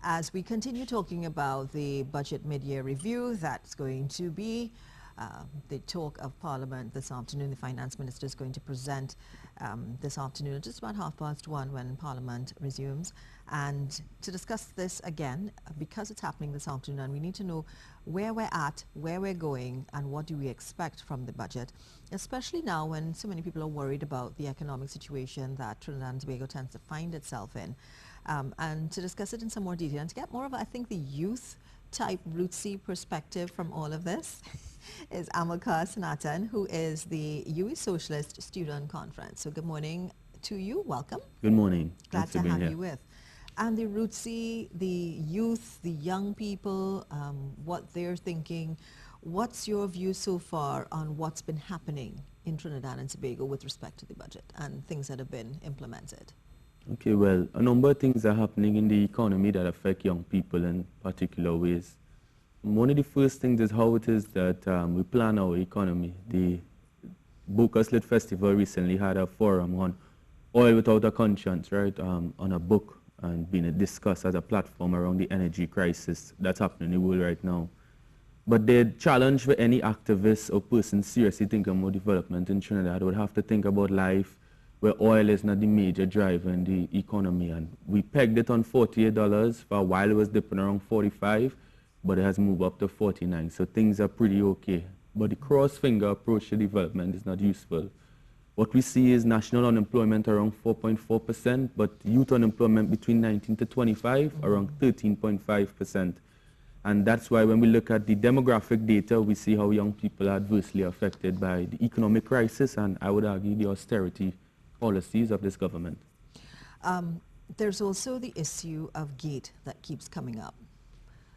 as we continue talking about the budget mid-year review that's going to be the talk of Parliament this afternoon. The Finance Minister is going to present this afternoon at just about 1:30 when Parliament resumes. And to discuss this again, because it's happening this afternoon, we need to know where we're at, where we're going, and what do we expect from the budget, especially now when so many people are worried about the economic situation that Trinidad and Tobago tends to find itself in. And to discuss it in some more detail and to get more of, I think, the youth type rootsy perspective from all of this is Amilcar Sanatan, who is the UE Socialist Student Conference. So good morning to you. Welcome. Good morning. Glad Thanks to for being have here. you with. And the rootsy, the youth, the young people, what they're thinking. What's your view so far on what's been happening in Trinidad and Tobago with respect to the budget and things that have been implemented? Okay, well, a number of things are happening in the economy that affect young people in particular ways. One of the first things is how it is that we plan our economy. The Bookers Lit Festival recently had a forum on oil without a conscience, right, on a book and being discussed as a platform around the energy crisis that's happening in the world right now. But the challenge for any activist or person seriously thinking about development in Trinidad would have to think about life where oil is not the major driver in the economy. And we pegged it on $48. For a while it was dipping around 45, but it has moved up to 49. So things are pretty okay. But the cross-finger approach to development is not useful. What we see is national unemployment around 4.4%, but youth unemployment between 19 to 25 around 13.5%. And that's why when we look at the demographic data, we see how young people are adversely affected by the economic crisis and, I would argue, the austerity policies of this government. There's also the issue of GATE that keeps coming up.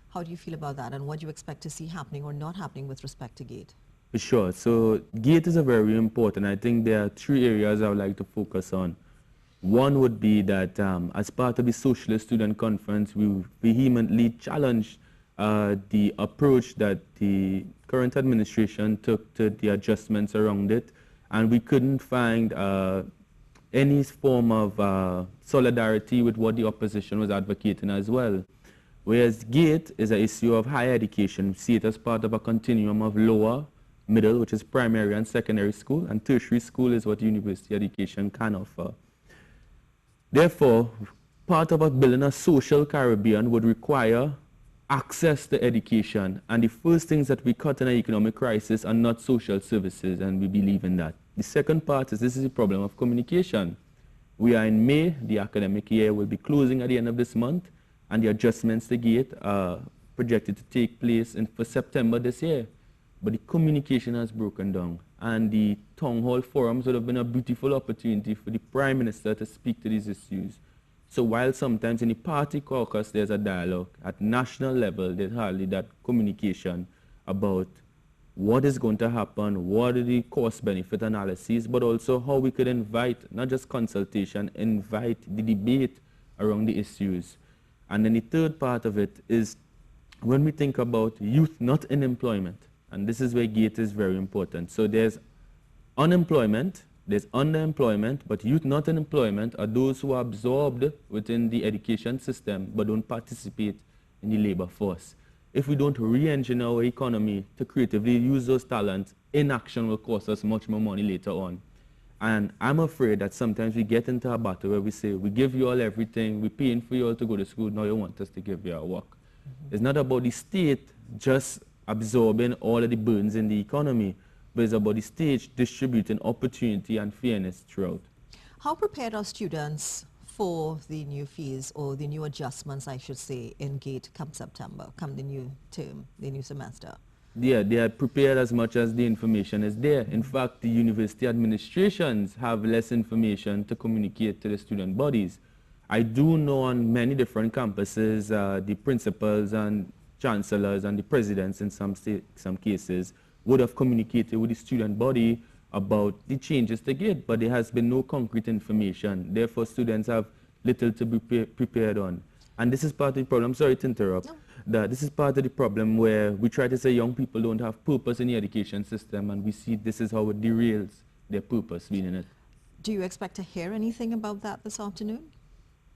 How do you feel about that, and what do you expect to see happening or not happening with respect to GATE? Sure. So GATE is a very important. I think there are three areas I would like to focus on. One would be that as part of the Socialist Student Conference, we vehemently challenged the approach that the current administration took to the adjustments around it, and we couldn't find any form of solidarity with what the opposition was advocating as well. Whereas GATE is an issue of higher education. We see it as part of a continuum of lower, middle, which is primary and secondary school, and tertiary school is what university education can offer. Therefore, part of us building a social Caribbean would require access to education, and the first things that we cut in an economic crisis are not social services, and we believe in that. The second part is this is a problem of communication. We are in May, the academic year will be closing at the end of this month, and the adjustments to GATE are projected to take place for September this year. But the communication has broken down, and the town hall forums would have been a beautiful opportunity for the Prime Minister to speak to these issues. So while sometimes in the party caucus there's a dialogue, at national level there's hardly that communication about what is going to happen, what are the cost-benefit analyses, but also how we could invite, not just consultation, invite the debate around the issues. And then the third part of it is when we think about youth not in employment, and this is where GATE is very important. So there's unemployment, there's underemployment, but youth not in employment are those who are absorbed within the education system but don't participate in the labor force. If we don't re-engineer our economy to creatively use those talents, inaction will cost us much more money later on. And I'm afraid that sometimes we get into a battle where we say, we give you all everything, we're paying for you all to go to school, now you want us to give you our work. It's not about the state just absorbing all of the burdens in the economy, but it's about the state distributing opportunity and fairness throughout. How prepared are students for the new fees or the new adjustments, I should say, in GATE come September, come the new term, the new semester? Yeah, they are prepared as much as the information is there. In fact, the university administrations have less information to communicate to the student bodies. I do know on many different campuses, the principals and chancellors and the presidents in some cases would have communicated with the student body about the changes to GATE, but there has been no concrete information. Therefore, students have little to be prepared on. And this is part of the problem. I'm sorry to interrupt. No. This is part of the problem where we try to say young people don't have purpose in the education system, and we see this is how it derails their purpose being in it. Do you expect to hear anything about that this afternoon?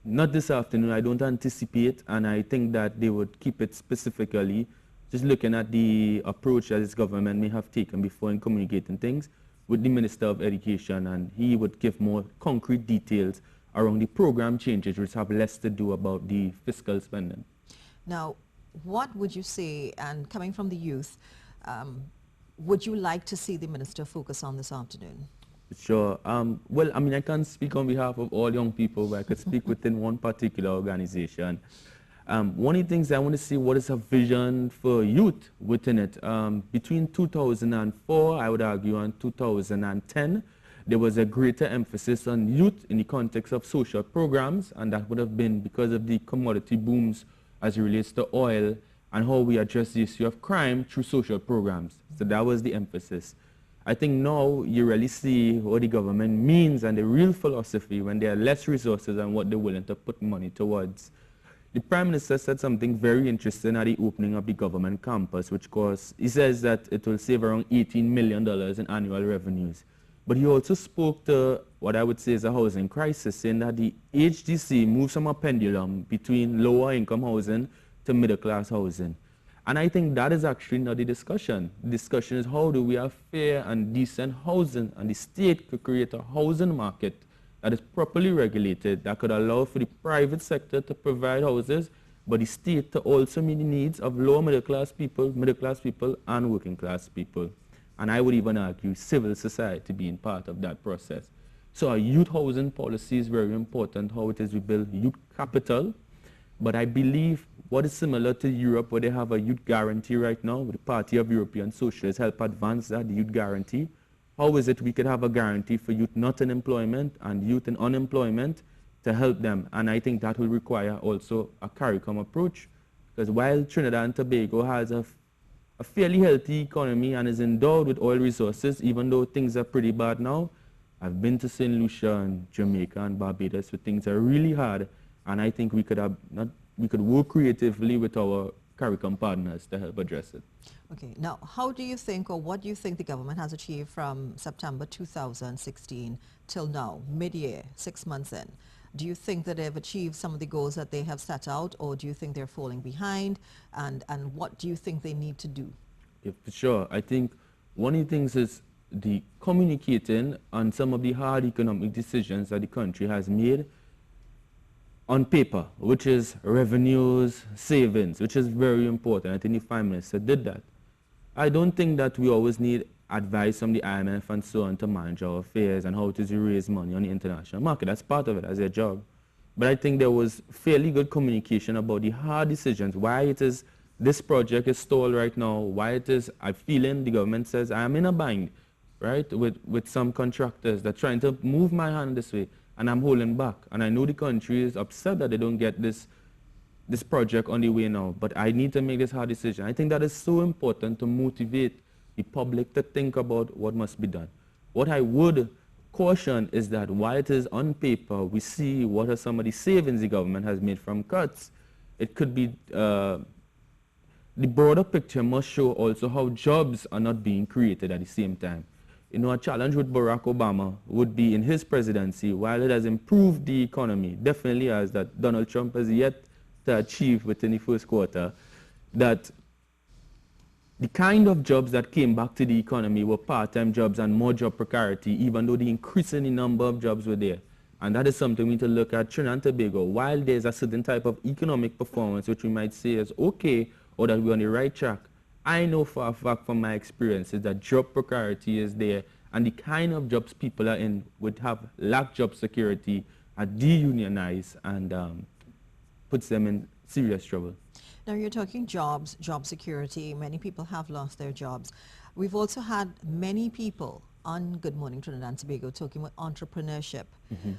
not this afternoon. I don't anticipate, and I think that they would keep it specifically, just looking at the approach that this government may have taken before in communicating things with the Minister of Education, and he would give more concrete details around the program changes, which have less to do about the fiscal spending. Now, what would you say, and coming from the youth, would you like to see the minister focus on this afternoon? Sure. Well, I mean, I can't speak on behalf of all young people, but I could speak within one particular organization. One of the things I want to see, what is a vision for youth within it? Between 2004, I would argue, and 2010, there was a greater emphasis on youth in the context of social programs, and that would have been because of the commodity booms as it relates to oil and how we address the issue of crime through social programs. So that was the emphasis. I think now you really see what the government means and the real philosophy when there are less resources and what they're willing to put money towards. The Prime Minister said something very interesting at the opening of the government campus, which was, he says that it will save around $18 million in annual revenues. But he also spoke to what I would say is a housing crisis, saying that the HDC moves from a pendulum between lower income housing to middle class housing. And I think that is actually not the discussion. The discussion is how do we have fair and decent housing, and the state could create a housing market that is properly regulated, that could allow for the private sector to provide houses, but the state to also meet the needs of lower middle class people, and working class people. And I would even argue civil society being part of that process. So a youth housing policy is very important, how it is we build youth capital. But I believe what is similar to Europe, where they have a youth guarantee right now, with the Party of European Socialists help advance that, the youth guarantee. How is it we could have a guarantee for youth not in employment and youth in unemployment to help them? And I think that will require also a CARICOM approach, because while Trinidad and Tobago has a fairly healthy economy and is endowed with oil resources, even though things are pretty bad now, I've been to St. Lucia and Jamaica and Barbados where things are really hard. And I think we could work creatively with our CARICOM partners to help address it. Okay, now how do you think, or what do you think the government has achieved from September 2016 till now, mid-year, 6 months in? Do you think that they've achieved some of the goals that they have set out, or do you think they're falling behind? And what do you think they need to do? Yeah, for sure. I think one of the things is the communicating on some of the hard economic decisions that the country has made on paper, which is revenues, savings, which is very important. I think the Prime Minister did that. I don't think that we always need advice from the IMF and so on to manage our affairs and how to raise money on the international market. That's part of it as their job. But I think there was fairly good communication about the hard decisions, why it is this project is stalled right now, why it is, I'm feeling the government says I'm in a bind, right, with some contractors that are trying to move my hand this way, and I'm holding back. And I know the country is upset that they don't get this project on the way now, but I need to make this hard decision. I think that is so important to motivate the public to think about what must be done. What I would caution is that while it is on paper, we see what are some of the savings the government has made from cuts, it could be, the broader picture must show also how jobs are not being created at the same time. You know, a challenge with Barack Obama would be in his presidency, while it has improved the economy, definitely as that Donald Trump has yet to achieve within the first quarter, that the kind of jobs that came back to the economy were part-time jobs and more job precarity, even though the increasing number of jobs were there. And that is something we need to look at Trinidad and Tobago. While there's a certain type of economic performance, which we might say is okay, or that we're on the right track, I know for a fact from my experiences that job precarity is there, and the kind of jobs people are in would lack job security, are deunionized, and puts them in serious trouble. Now you're talking jobs, job security. Many people have lost their jobs. We've also had many people on Good Morning Trinidad and Tobago talking about entrepreneurship. Mm-hmm.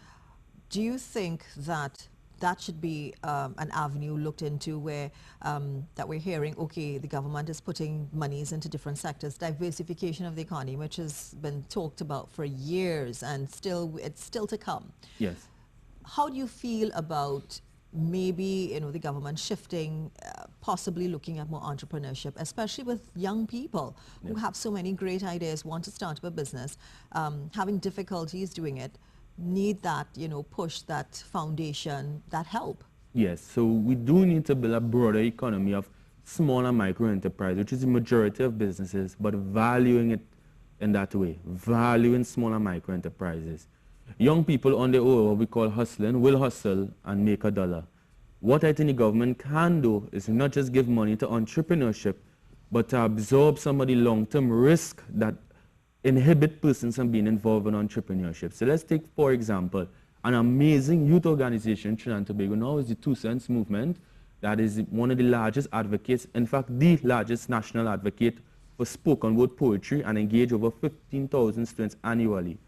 Do you think that that should be an avenue looked into where that we're hearing, okay, the government is putting monies into different sectors, diversification of the economy, which has been talked about for years and it's still to come. Yes. How do you feel about maybe, the government shifting, possibly looking at more entrepreneurship, especially with young people who have so many great ideas, want to start up a business, having difficulties doing it? need that, push, that foundation, that help. Yes, so we do need to build a broader economy of small and micro enterprise, which is the majority of businesses, but valuing it in that way, valuing small and micro enterprises. Young people on their own, what we call hustling, will hustle and make a dollar. What I think the government can do is not just give money to entrepreneurship, but to absorb some of the long-term risk that inhibit persons from being involved in entrepreneurship. So let's take, for example, an amazing youth organization in Trinidad and Tobago now is the 2 Cents Movement. That is one of the largest advocates, in fact, the largest national advocate for spoken word poetry and engage over 15,000 students annually.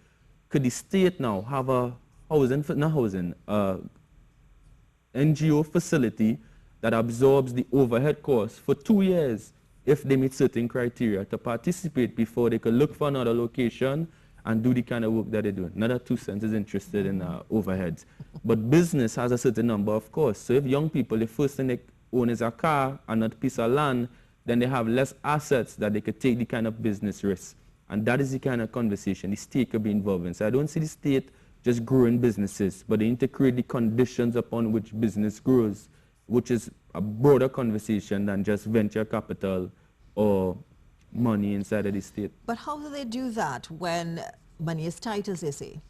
Could the state now have a NGO facility that absorbs the overhead costs for 2 years if they meet certain criteria to participate before they could look for another location and do the kind of work that they're doing? Not that 2 Cents is interested in overheads, but business has a certain number of costs. So if young people, the first thing they own is a car and not a piece of land, then they have less assets that they could take the kind of business risks. And that is the kind of conversation the state could be involved in. So I don't see the state just growing businesses, but they need to create the conditions upon which business grows, which is a broader conversation than just venture capital or money inside of the state. But how do they do that when money is tight, as they say?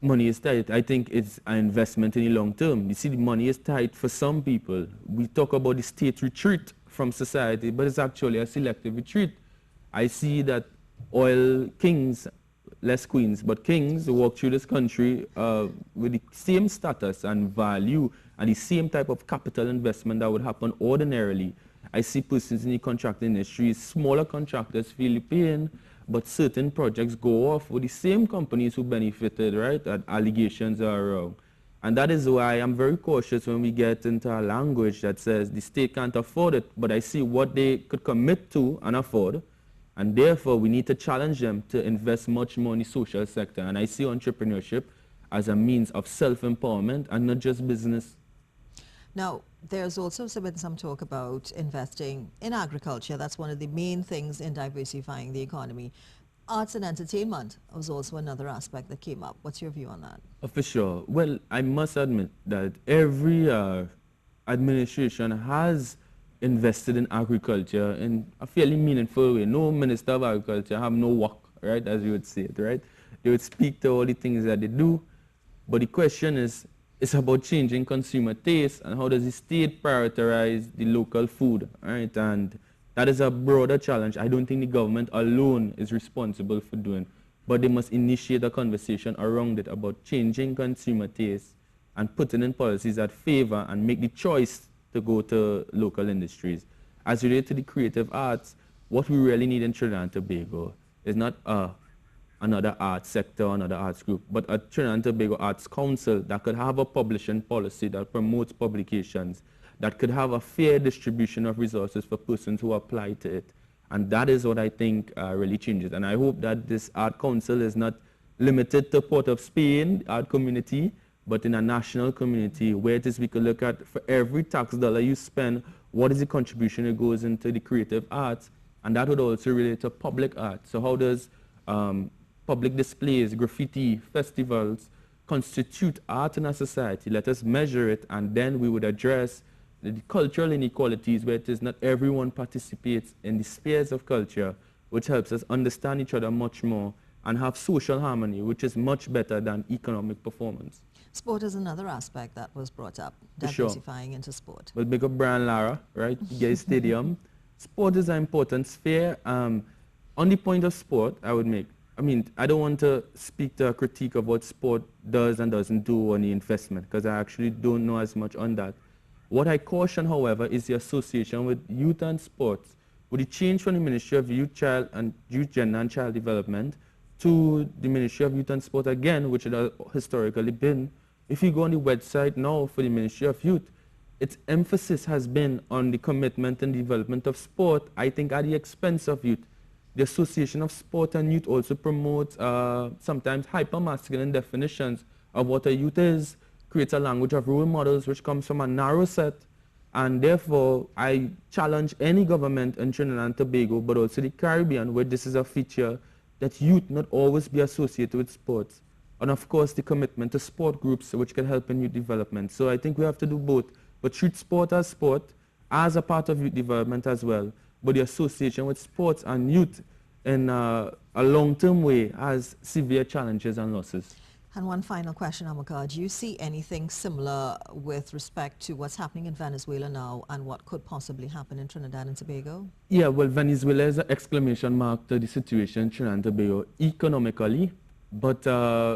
Money is tight. I think it's an investment in the long term. You see, the money is tight for some people. We talk about the state retreat from society, but it's actually a selective retreat. I see that oil kings, less queens, but kings walk through this country with the same status and value and the same type of capital investment that would happen ordinarily. I see persons in the contracting industry, smaller contractors feel the pain, but certain projects go off with the same companies who benefited, right? That allegations are wrong. And that is why I'm very cautious when we get into a language that says the state can't afford it, but I see what they could commit to and afford, and therefore we need to challenge them to invest much more in the social sector. And I see entrepreneurship as a means of self-empowerment and not just business. Now, there's also been some talk about investing in agriculture. That's one of the main things in diversifying the economy. Arts and entertainment was also another aspect that came up. What's your view on that? For sure. Well, I must admit that every administration has invested in agriculture in a fairly meaningful way. No minister of agriculture have no work, right, as you would say it, right? They would speak to all the things that they do, but the question is, it's about changing consumer taste and how does the state prioritize the local food, right? And that is a broader challenge. I don't think the government alone is responsible for doing, but they must initiate a conversation around it about changing consumer taste and putting in policies that favor and make the choice to go to local industries. As related to the creative arts, what we really need in Trinidad and Tobago is not another arts sector, another arts group, but a Trinidad and Tobago Arts Council that could have a publishing policy that promotes publications, that could have a fair distribution of resources for persons who apply to it. And that is what I think really changes. And I hope that this art council is not limited to Port of Spain, art community, but in a national community where it is we could look at for every tax dollar you spend, what is the contribution that goes into the creative arts? And that would also relate to public art. So how does public displays, graffiti, festivals constitute art in a society? Let us measure it, and then we would address the cultural inequalities where it is not everyone participates in the spheres of culture, which helps us understand each other much more and have social harmony, which is much better than economic performance. Sport is another aspect that was brought up, For diversifying into sport. Well, big up Brian Lara, right? Gay Stadium. Sport is an important sphere. On the point of sport, I would make, I don't want to speak to a critique of what sport does and doesn't do on the investment, because I actually don't know as much on that. What I caution, however, is the association with youth and sports. With the change from the Ministry of Youth, Gender and Child Development to the Ministry of Youth and Sport again, which it has historically been, if you go on the website now for the Ministry of Youth, its emphasis has been on the commitment and development of sport, I think at the expense of youth. The Association of Sport and Youth also promotes sometimes hyper-masculine definitions of what a youth is, creates a language of role models which comes from a narrow set, and therefore I challenge any government in Trinidad and Tobago, but also the Caribbean, where this is a feature, that youth not always be associated with sports. and of course the commitment to sport groups which can help in youth development. So I think we have to do both, but treat sport as a part of youth development as well, but the association with sports and youth in a long-term way has severe challenges and losses. And one final question, Amilcar. Do you see anything similar with respect to what's happening in Venezuela now and what could possibly happen in Trinidad and Tobago? Yeah, well, Venezuela is an exclamation mark to the situation in Trinidad and Tobago economically, but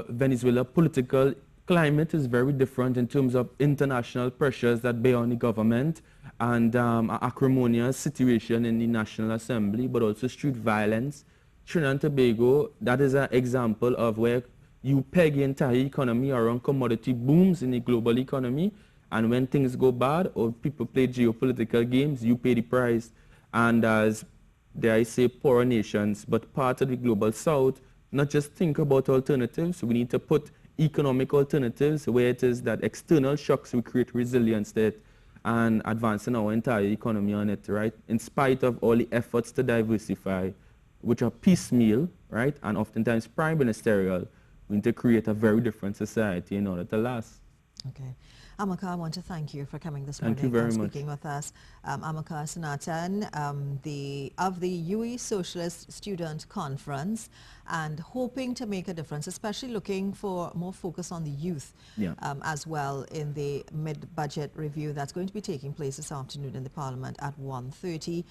Venezuela political climate is very different in terms of international pressures that bear on the government and an acrimonious situation in the National Assembly, but also street violence. Trinidad and Tobago, that is an example of where you peg the entire economy around commodity booms in the global economy, and when things go bad or people play geopolitical games, you pay the price. And as, dare I say, poorer nations, but part of the global south, not just think about alternatives, we need to put economic alternatives where it is that external shocks will create resilience that and advancing our entire economy on it, right? In spite of all the efforts to diversify, which are piecemeal, right, and oftentimes prime ministerial, we need to create a very different society in order to last. Okay. Amilcar, I want to thank you for coming this morning and speaking with us. Amilcar Sanatan, of the UE Socialist Student Conference, and hoping to make a difference, especially looking for more focus on the youth as well in the mid-budget review that's going to be taking place this afternoon in the Parliament at 1:30.